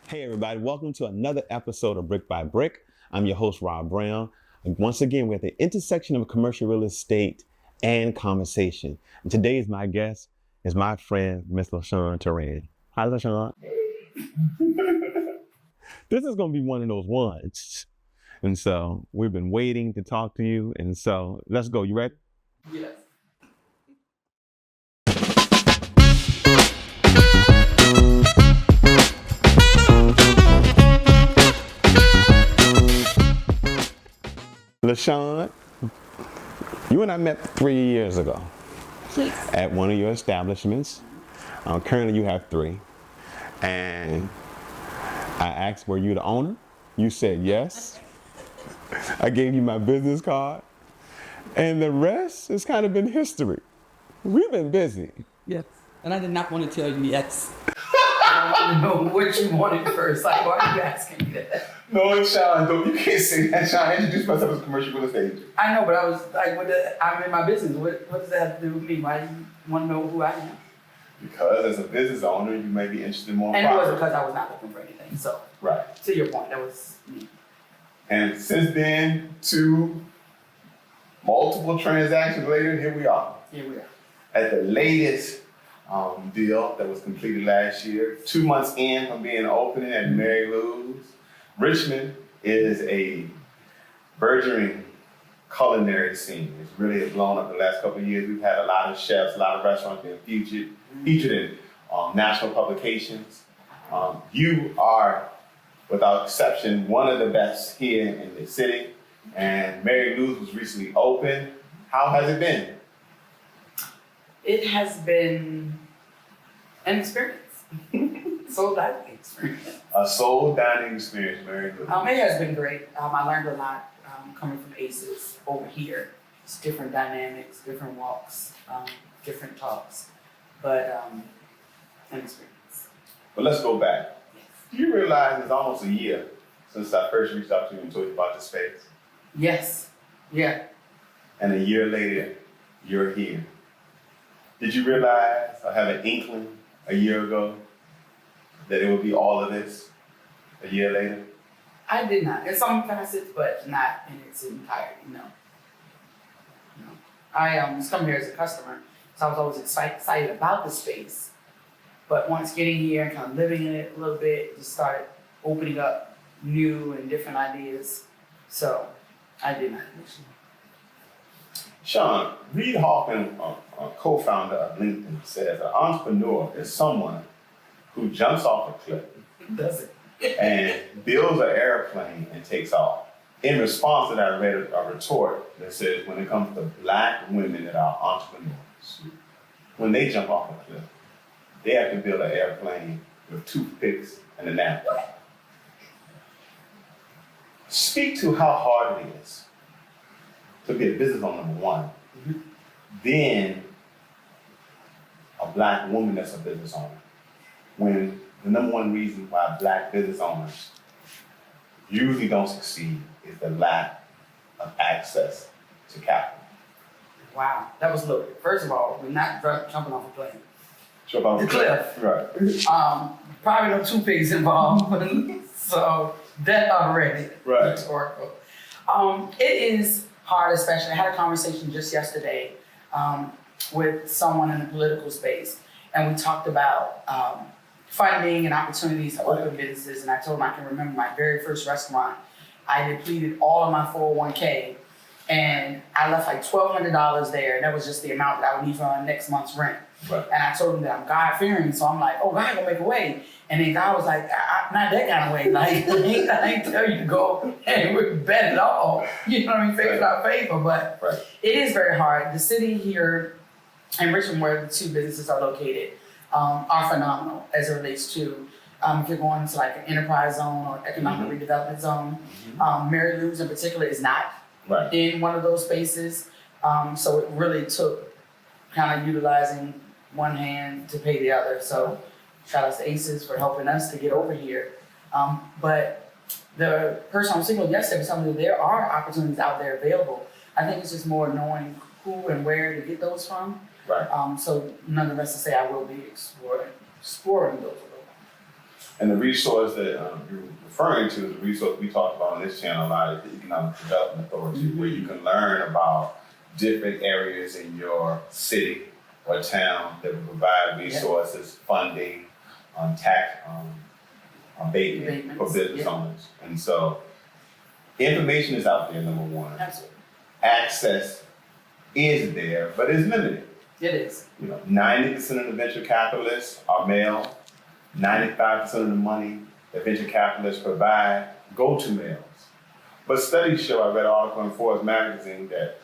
Hey everybody, welcome to another episode of Brick by Brick. I'm your host, Rob Brown. And once again, we're at the intersection of commercial real estate and conversation. And today's my guest is my friend, Miss LaChan Toran. Hi, LaChan. This is going to be one of those ones. And so we've been waiting to talk to you. And so let's go. You ready? Yes. LaChan, you and I met 3 years ago Yes. at one of your establishments. Currently you have 3. And I asked, were you the owner? You said yes. I gave you my business card. And the rest has kind of been history. We've been busy. Yes. And I did not want to tell you yes. I want to know what you wanted first. Like, why are you asking me that? No, Sean, don't. You can't say that, Sean. I introduced myself as a commercial real estate agent. I know, but I was like, I'm in my business. What does that have to do with me? Why do you want to know who I am? Because as a business owner, you may be interested in more. And it wasn't because I was not looking for anything. So, right. To your point, that was me. And since then, 2 multiple transactions later, here we are. Here we are. At the latest deal that was completed last year, 2 months in from being opening at Marylous. Richmond is a burgeoning culinary scene. It's really blown up the last couple of years. We've had a lot of chefs, a lot of restaurants being featured in national publications. You are, without exception, one of the best here in the city. And Marylous was recently opened. How has it been? It has been an experience. Soul dining experience. A soul dining experience, Marylous. It has been great. I learned a lot coming from Aces over here. It's different dynamics, different walks, different talks, but an experience. But let's go back. Yes. Do you realize it's almost a year since I first reached out to you and told you about the space? Yes. Yeah. And a year later, you're here. Did you realize or have an inkling a year ago that it would be all of this a year later? I did not. In some facets, but not in its entirety. No. I was coming here as a customer, so I was always excited about the space. But once getting here and kind of living in it a little bit, it just started opening up new and different ideas. So I did not initially. Sean, Reid Hoffman, a co-founder of LinkedIn, says an entrepreneur is someone who jumps off a cliff Does it? and builds an airplane and takes off. In response to that, I read a retort that says when it comes to Black women that are entrepreneurs, when they jump off a cliff, they have to build an airplane with toothpicks and a napkin. Speak to how hard it is to be a business owner, number one, then a Black woman that's a business owner. When the number one reason why Black business owners usually don't succeed is the lack of access to capital. Wow, that was loaded. First of all, we're not jumping off a plane. Sure about The cliff. Right. Probably no toothpicks involved, so that already. Right. Rhetorical. It is hard, especially. I had a conversation just yesterday with someone in the political space, and we talked about funding and opportunities to open businesses. And I told him I can remember my very first restaurant. I depleted all of my 401k, and I left like $1,200 there, and that was just the amount that I would need for my next month's rent. Right. And I told him that I'm God-fearing, so I'm like, oh, God gonna make a way. And then God was like, not that kind of way. Like, I ain't tell you to go and bet it all. You know what I mean? Faith without favor. But It is very hard. The city here in Richmond, where the 2 businesses are located, are phenomenal as it relates to if you're going to like an enterprise zone or economic redevelopment zone. Marylous in particular is not in one of those spaces. So it really took kind of utilizing one hand to pay the other. So shout out to Aces for helping us to get over here. But the person I was speaking with yesterday was telling me that there are opportunities out there available. I think it's just more knowing who and where to get those from. Right. So nonetheless to say I will be exploring those a little. And the resource that you're referring to is the resource we talked about on this channel a lot, is the Economic Development Authority, where you can learn about different areas in your city or town that will provide resources, funding, tax abatement for business owners. And so information is out there, number one. Absolutely. Access is there, but it's limited. It is. 90% of the venture capitalists are male. 95% of the money that venture capitalists provide go to males. But studies show, I read an article in Forbes magazine, that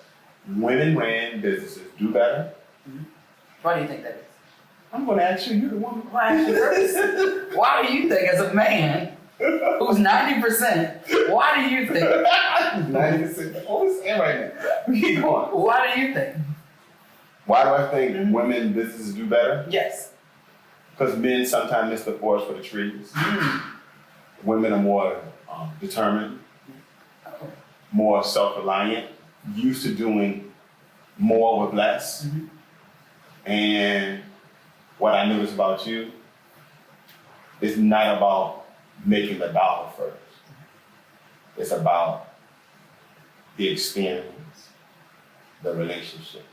women-ran businesses do better. Mm-hmm. Why do you think that is? I'm going to ask you, you're the woman. Why ask you first? Why do you think, as a man who's 90%, why do you think? 90%. What we saying right now? Keep going. Why do you think? Why do I think women businesses do better? Yes. Because men sometimes miss the forest for the trees. Women are more determined, more self-reliant, used to doing more with less. And what I notice about you is not about making the dollar first. It's about the experience, the relationship.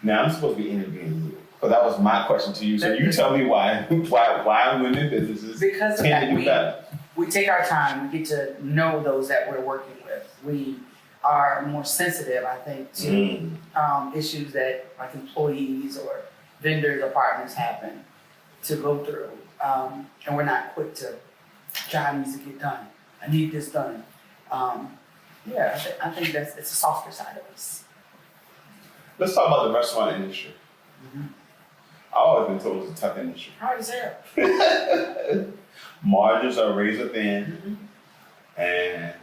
Now I'm supposed to be interviewing you, but that was my question to you. So you tell me why women businesses because tend to do better. We take our time. We get to know those that we're working with. We are more sensitive, I think, to issues that like employees or vendors or partners happen to go through, and we're not quick to job needs to get done. I need this done. I think it's a softer side of us. Let's talk about the restaurant industry. I've always been told it's a tough industry. Hard as hell. Margins are razor thin, and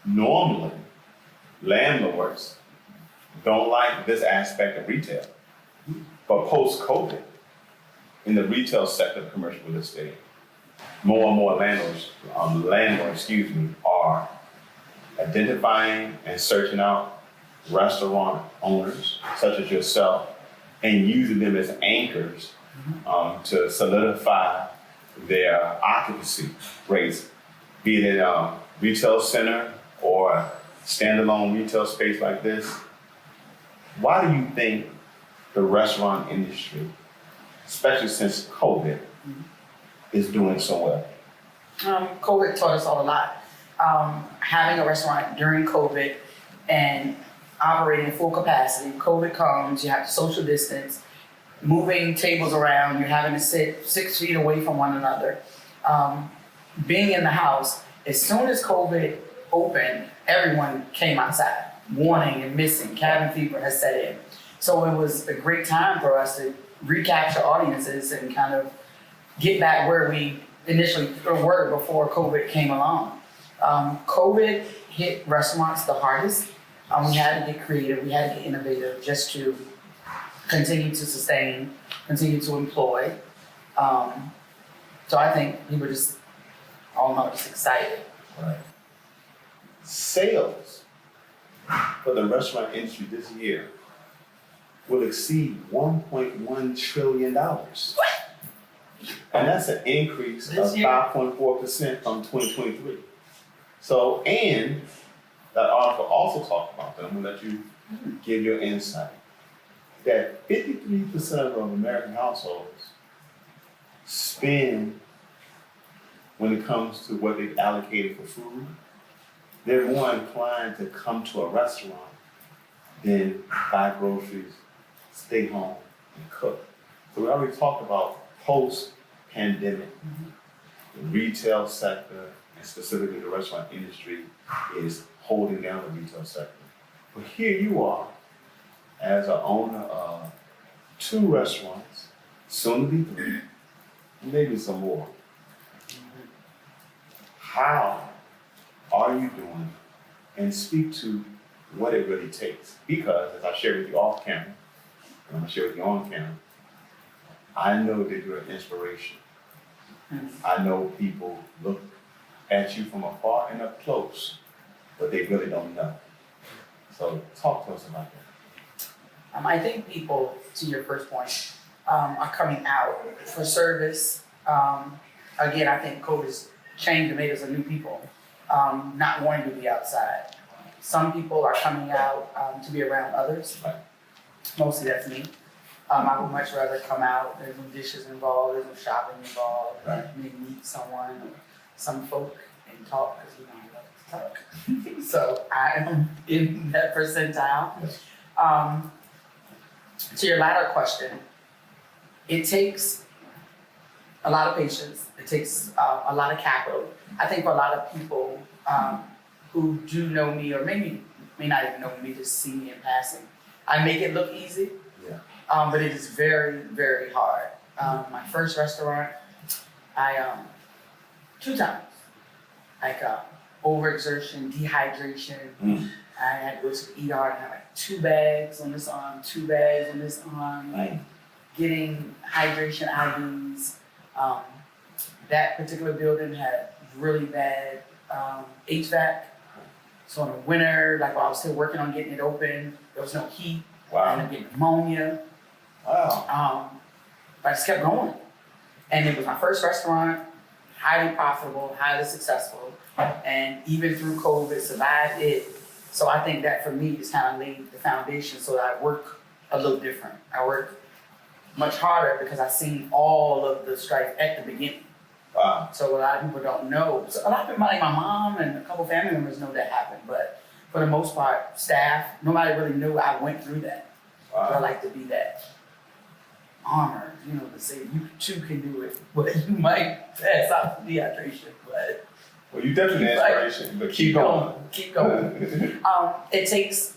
normally landlords don't like this aspect of retail. But post-COVID, in the retail sector of commercial real estate, more and more landlords, are identifying and searching out restaurant owners, such as yourself, and using them as anchors to solidify their occupancy rates, be it in a retail center or standalone retail space like this. Why do you think the restaurant industry, especially since COVID, is doing so well? COVID taught us all a lot. Having a restaurant during COVID and operating full capacity, COVID comes, you have to social distance, moving tables around, you're having to sit 6 feet away from one another. Being in the house, as soon as COVID opened, everyone came outside, wanting and missing. Cabin fever has set in. So it was a great time for us to recapture audiences and kind of get back where we initially were before COVID came along. COVID hit restaurants the hardest. We had to get creative, we had to get innovative just to continue to sustain, continue to employ. So I think people just, all in all, just excited. Right. Sales for the restaurant industry this year will exceed $1.1 trillion. What? And that's an increase of 5.4% from 2023. So, and that article also talked about that. I'm gonna let you give your insight. That 53% of American households spend, when it comes to what they've allocated for food, they're more inclined to come to a restaurant than buy groceries, stay home, and cook. So we already talked about post-pandemic. The retail sector, and specifically the restaurant industry, is holding down the retail sector. But here you are, as an owner of 2 restaurants, soon to be 3, and maybe some more. How are you doing? And speak to what it really takes. Because, as I shared with you off camera, and I'm gonna share with you on camera, I know that you're an inspiration. I know people look at you from afar and up close, but they really don't know. So talk to us about that. I think people, to your first point, are coming out for service, Again, I think COVID's changed and made us a new people, not wanting to be outside. Some people are coming out to be around others. Right. Mostly that's me. I would much rather come out. There's no dishes involved. There's no shopping involved. Right. Maybe meet someone or some folk and talk because I love to talk. So I am in that percentile. Yes. To your latter question, it takes a lot of patience. It takes a lot of capital. I think for a lot of people who do know me or maybe may not even know me, just see me in passing, I make it look easy. Yeah. But it is very, very hard. My first restaurant, I 2 times, like overexertion, dehydration. I had to go to the ER and have like 2 bags on this arm, 2 bags on this arm, like getting hydration IVs. That particular building had really bad HVAC. So in the winter, like while I was still working on getting it open, there was no heat. I Wow. ended up getting pneumonia. Wow. But I just kept going. And it was my first restaurant, highly profitable, highly successful, and even through COVID, survived it. So I think that for me just kind of laid the foundation so that I work a little different. I work much harder because I've seen all of the strife at the beginning. Wow. So a lot of people don't know. So a lot of people, like my mom and a couple family members, know that happened. But for the most part, staff, nobody really knew I went through that. But I like to be that armor, to say you too can do it, but you might pass out from dehydration. But Well, you definitely inspiration, but keep going. Keep going. It takes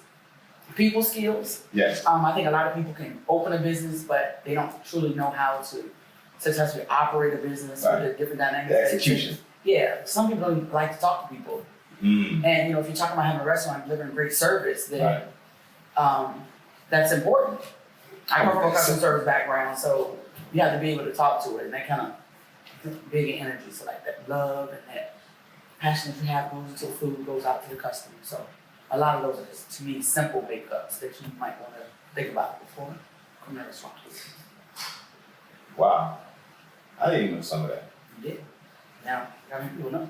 people skills. Yes. I think a lot of people can open a business, but they don't truly know how to successfully operate a business with the different dynamics. The execution. Yeah, some people don't like to talk to people. And if you're talking about having a restaurant, delivering great service, then that's important. I come from a customer service background, so you have to be able to talk to it, and that kind of big energy. So like that love and that passion that you have goes into food, goes out to the customer. So a lot of those are just, to me, simple makeups that you might want to think about before coming to a restaurant. Wow. I didn't even know some of that. You did. Now, how many people know?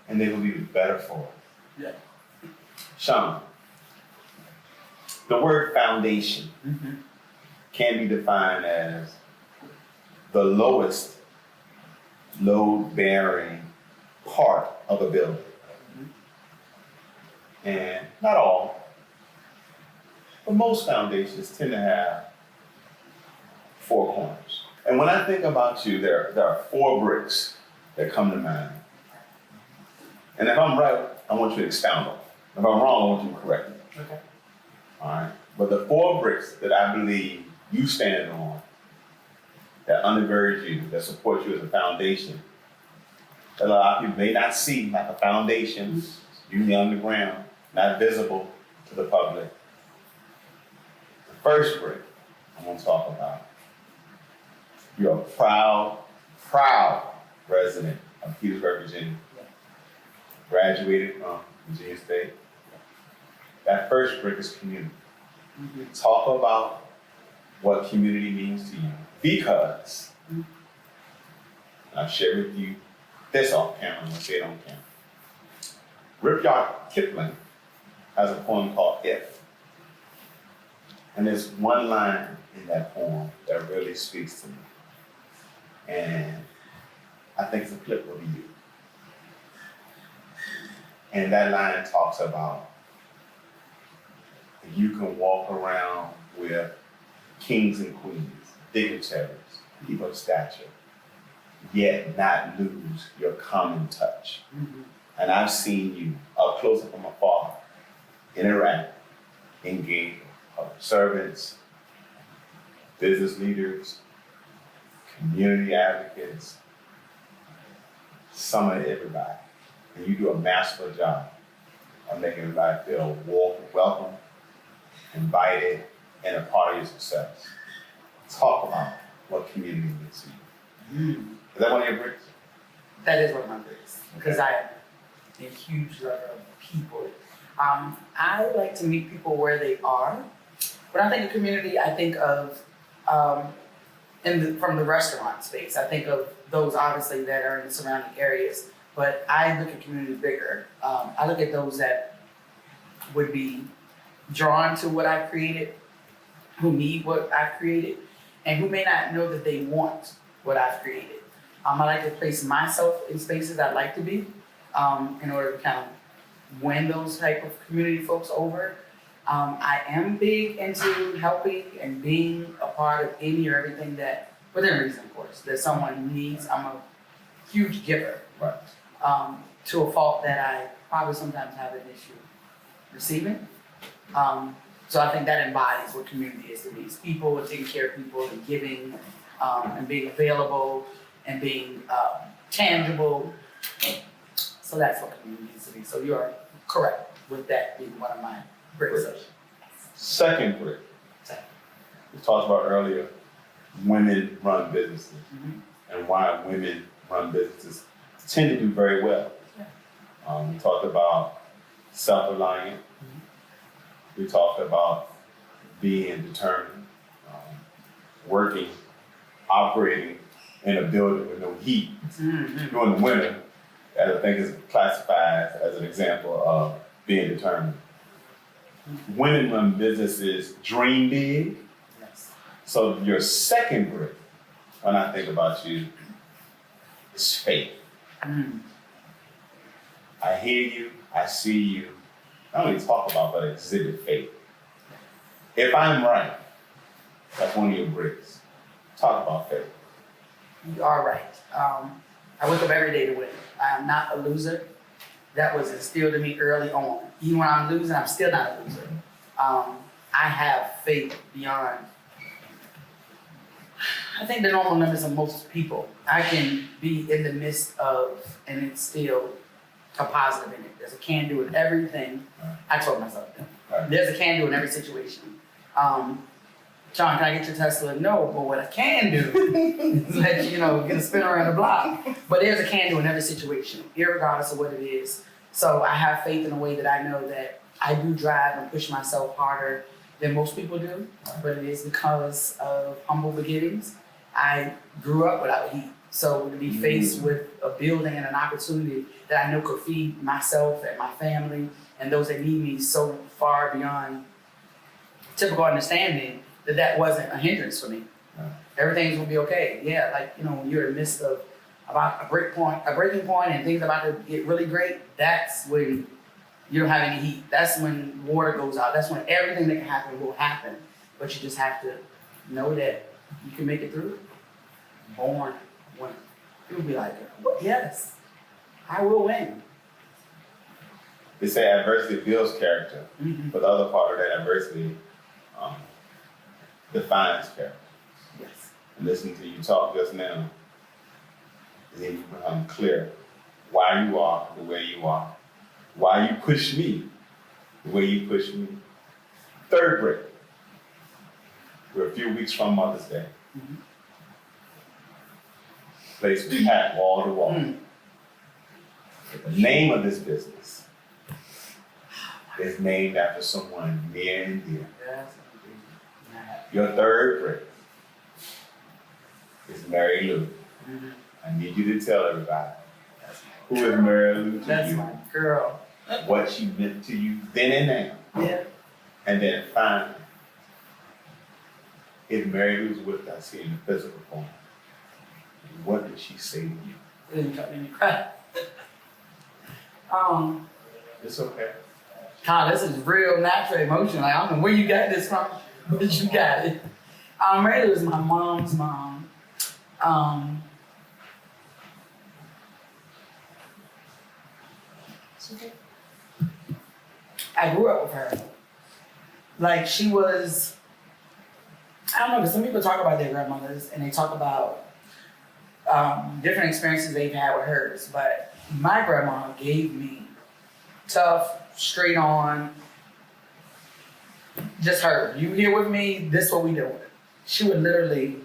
And they will be better for it. Yeah. Sean, the word foundation can be defined as the lowest load-bearing part of a building. And not all, but most foundations tend to have 4 corners. And when I think about you, there are 4 bricks that come to mind. And if I'm right, I want you to expound on it. If I'm wrong, I want you to correct me. Okay. All right. But the 4 bricks that I believe you stand on, that undergird you, that support you as a foundation, that a lot of people may not see like a foundation, usually underground, not visible to the public. The first brick I want to talk about. You're a proud resident of Petersburg, Virginia. Graduated from Virginia State. That first brick is community. Talk about what community means to you, because I've shared with you this off camera, I'm gonna say it on camera. Rudyard Kipling has a poem called If. And there's one line in that poem that really speaks to me. And I think it's applicable to you. And that line talks about you can walk around with kings and queens, dignitaries, people of stature, yet not lose your common touch. And I've seen you up close and from afar interact, engage with public servants, business leaders, community advocates, some of everybody. And you do a masterful job of making everybody feel welcome, invited, and a part of your success. Talk about what community means to you. Is that one of your bricks? That is one of my bricks, because I am a huge lover of people. I like to meet people where they are. When I think of community, I think of from the restaurant space. I think of those obviously that are in the surrounding areas, but I look at communities bigger. I look at those that would be drawn to what I've created, who need what I've created, and who may not know that they want what I've created. I like to place myself in spaces I'd like to be in order to kind of win those type of community folks over. I am big into helping and being a part of any or everything that, within reason of course, that someone needs. I'm a huge giver. Right. To a fault that I probably sometimes have an issue receiving. So I think that embodies what community is to me. It's people and taking care of people and giving and being available and being tangible. So that's what community is to me. So you are correct with that being one of my bricks. Second brick, we talked about earlier, women run businesses and why women run businesses tend to do very well. We talked about self-reliant. We talked about being determined, working, operating in a building with no heat during the winter, that I think is classified as an example of being determined. Women run businesses dream big. Yes. So your second brick, when I think about you, is faith. I hear you, I see you, not only talk about, but exhibit faith. If I'm right, that's one of your bricks. Talk about faith. You are right. I wake up every day to win. I am not a loser. That was instilled in me early on. Even when I'm losing, I'm still not a loser. I have faith beyond, I think, the normal limits of most people. I can be in the midst of, and it's still a positive in it. There's a can do in everything. I told myself that. There's a can do in every situation. John, can I get your Tesla? No, but what I can do is let you get a spin around the block. But there's a can do in every situation, irregardless of what it is. So I have faith in a way that I know that I do drive and push myself harder than most people do, but it is because of humble beginnings. I grew up without heat. So to be faced with a building and an opportunity that I know could feed myself and my family and those that need me so far beyond typical understanding, that wasn't a hindrance for me. Everything's gonna be okay. Yeah, when you're in the midst of about a breaking point and things about to get really great, that's when you don't have any heat. That's when water goes out. That's when everything that can happen will happen. But you just have to know that you can make it through. Born winner. People be like, yes, I will win. They say adversity builds character, but the other part of that adversity defines character. Yes. And listening to you talk just now, then you become clear why you are the way you are, why you push me the way you push me. Third brick, we're a few weeks from Mother's Day. Place was packed wall to wall. The name of this business is named after someone near and dear. Your third brick is Mary Lou. I need you to tell everybody who is Mary Lou to you. That's my girl. What she meant to you then and now. Yeah. And then finally, if Mary Lou's with us here in the physical form, what did she say to you? Then you got me cry. It's okay. God, this is real natural emotion. I don't know where you got this from, but you got it. Mary Lou is my mom's mom. I grew up with her. She was, I don't know, because some people talk about their grandmothers and they talk about different experiences they've had with hers, but my grandma gave me tough, straight on, just her. You here with me, this is what we doing. She would literally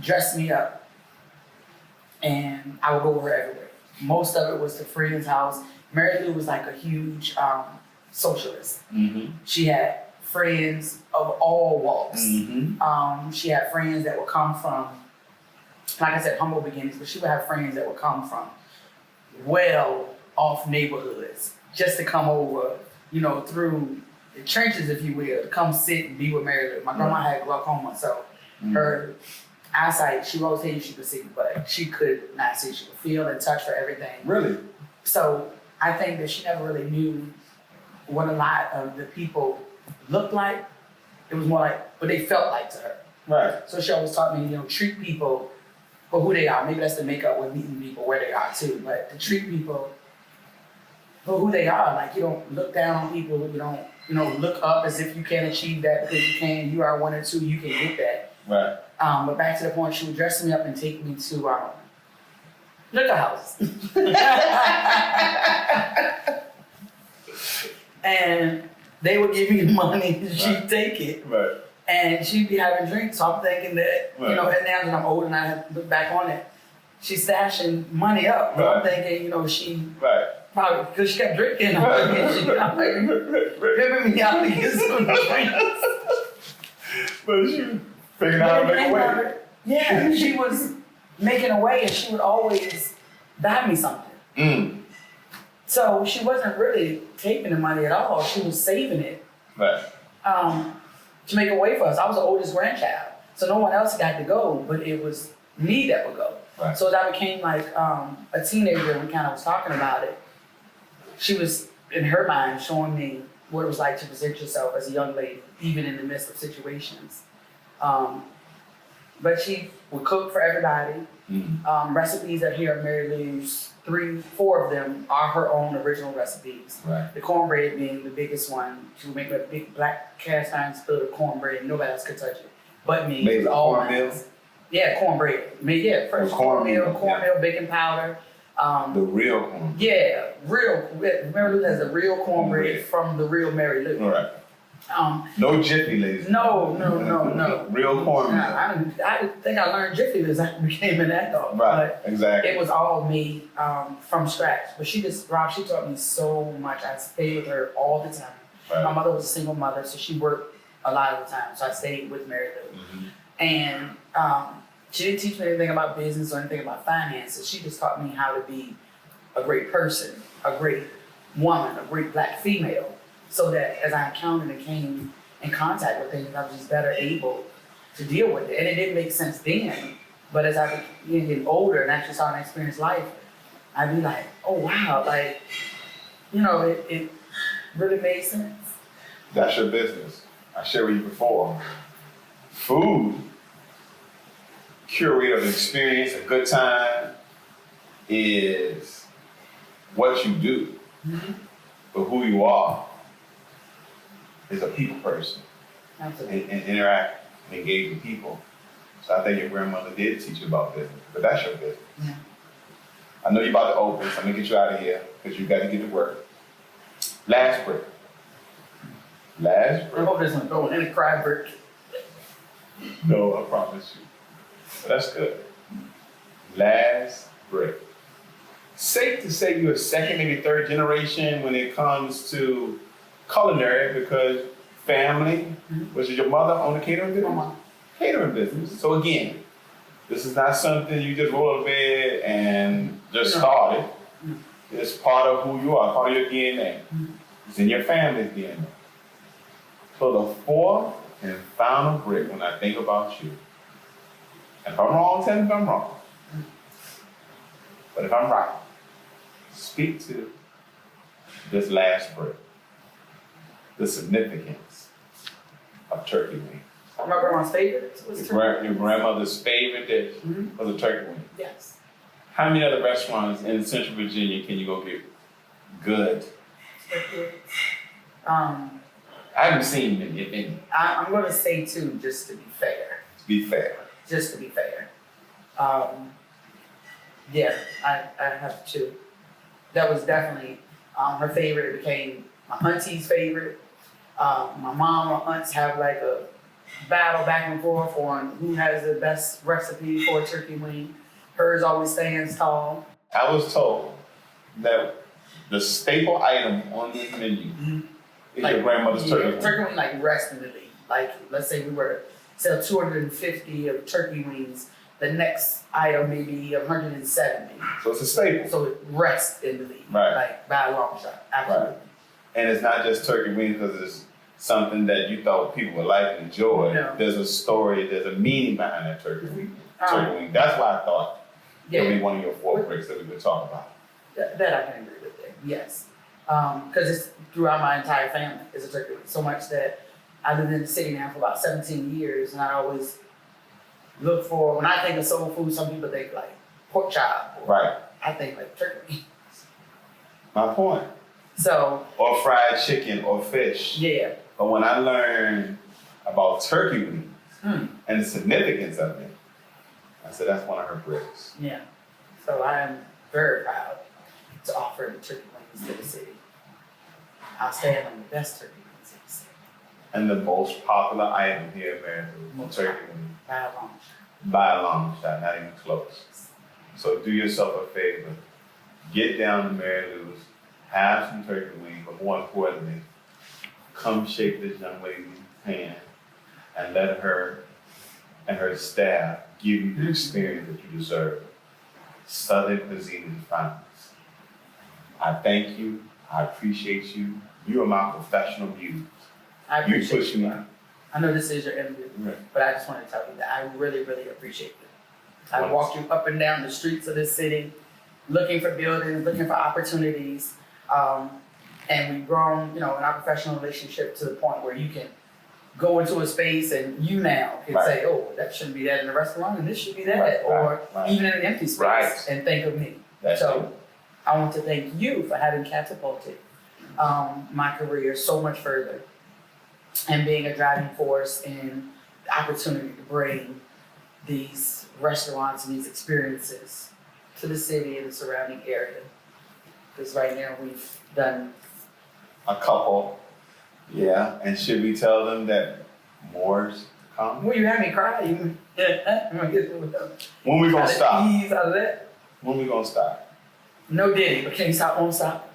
dress me up and I would go with her everywhere. Most of it was to friends' house. Mary Lou was like a huge socialist. She had friends of all walks. Mm-hmm. She had friends that would come from, like I said, humble beginnings, but she would have friends that would come from well off neighborhoods just to come over, you know, through the trenches, if you will, to come sit and be with Marylous. My grandma had glaucoma, so her eyesight, she always said she could see, but she could not see. She could feel and touch for everything. Really? So I think that she never really knew what a lot of the people looked like. It was more like what they felt like to her. Right. So she always taught me, you know, treat people for who they are. Maybe that's the makeup with meeting people where they are too, but to treat people for who they are. Like, you don't look down on people. You don't, you know, look up as if you can't achieve that because you can. You are one or two. You can get that. Right. But back to the point, she would dress me up and take me to liquor houses. And they would give me the money and she'd take it. Right. And she'd be having drinks. So I'm thinking that, Right. you know, and now that I'm older and I have to look back on it, she's stashing money up. But I'm thinking, you know, she probably, because she kept drinking. I'm like, remember me out to get some drinks. But she figured out how to make a way. Yeah, she was making a way and she would always buy me something. Mm. So she wasn't really taking the money at all. She was saving it. Right. To make a way for us. I was the oldest grandchild, so no one else got to go, but it was me that would go. Right. So as I became like a teenager, and we kind of was talking about it, she was, in her mind, showing me what it was like to present yourself as a young lady, even in the midst of situations. But she would cook for everybody. Recipes that here at Marylous, 3, 4 of them are her own original recipes. Right. The cornbread being the biggest one. She would make a big black cast iron spit of cornbread. Nobody else could touch it but me. Made with all cornmeal? Yeah, cornbread. Fresh cornmeal, baking powder. The real corn. Yeah, real. Marylous has the real cornbread from the real Marylous. All right. No Jiffy, ladies. No. Real cornmeal. I think I learned Jiffy as I became an adult. Right, but exactly. it was all made from scratch. But she taught me so much. I stayed with her all the time. Right. My mother was a single mother, so she worked a lot of the time. So I stayed with Marylous. And she didn't teach me anything about business or anything about finances. She just taught me how to be a great person, a great woman, a great black female. So that as I encountered and came in contact with things, I was just better able to deal with it. And it didn't make sense then, but as I began getting older and actually started to experience life, I'd be like, oh wow, like, you know, it really made sense. That's your business. I shared with you before. Food, curator of experience, a good time, is what you do, but who you are is a people person. Absolutely. And interact and engage with people. So I think your grandmother did teach you about business, but that's your business. Yeah. I know you're about to open, so I'm gonna get you out of here because you got to get to work. Last break. I hope this one going in a cry break. No, I promise you. But that's good. Last break. Safe to say you're a second, maybe third generation when it comes to culinary because family, was it your mother owned a catering business? Mama. Catering business. So again, this is not something you just roll out of bed and just started. It's part of who you are, part of your DNA. It's in your family's DNA. So the fourth and final break when I think about you, and if I'm wrong, tell me if I'm wrong. But if I'm right, speak to this last break. The significance of turkey wing. My grandma's favorite was Your grandmother's favorite dish was a turkey wing. Yes. How many other restaurants in Central Virginia can you go get good? I haven't seen many, if any. I'm going to say 2, just to be fair. To be fair. Just to be fair. Yeah, I have 2. That was definitely her favorite. It became my auntie's favorite. My mom or aunts have like a battle back and forth on who has the best recipe for a turkey wing. Hers always stands tall. I was told that the staple item on this menu Your grandmother's turkey wing. Turkey wing, like rest in the league. Like, let's say we were sell 250 of turkey wings, the next item may be 170. So it's a staple. So it rests in the league, Right. like by a long shot, absolutely. Right. And it's not just turkey wings because it's something that you thought people would like and enjoy. No. There's a story, there's a meaning behind that turkey wing. That's why I thought it would be one of your 4 bricks that we would talk about. That I can agree with. Yes, because it's throughout my entire family. It's a turkey wing. So much that I lived in the city now for about 17 years, and I always look for, when I think of soul food, some people think like pork chop. Right. I think like turkey wing. My point. So. Or fried chicken or fish. Yeah. But when I learned about turkey wings and the significance of it, I said that's one of her bricks. Yeah. So I am very proud to offer the turkey wings to the city. I'll stand on the best turkey wings in the city. And the most popular item here in Maryland, turkey wings. By a long shot. By a long shot, not even close. So do yourself a favor. Get down to Marylous, have some turkey wings, but more importantly, come shake this young lady's hand and let her and her staff give you the experience that you deserve. Southern cuisine is finest. I thank you. I appreciate you. You are my professional muse. I appreciate You push me. I know this is your interview, but I just want to tell you that I really, really appreciate it. I walked you up and down the streets of this city, looking for buildings, looking for opportunities, and we've grown, in our professional relationship to the point where you can go into a space and you now can say, oh, that shouldn't be that in the restaurant, and this should be that, or even in an empty space, and think of me. So I want to thank you for having catapulted my career so much further and being a driving force in the opportunity to bring these restaurants and these experiences to the city and the surrounding area. Because right now we've done a couple. Yeah, and should we tell them that more's to come? Well, you had me cry. When we gonna stop? When we gonna stop? No Diddy, but can you stop? Won't stop.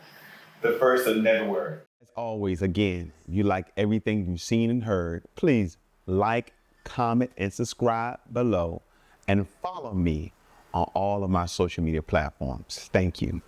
The first and never word. As always, again, if you like everything you've seen and heard, please like, comment, and subscribe below, and follow me on all of my social media platforms. Thank you.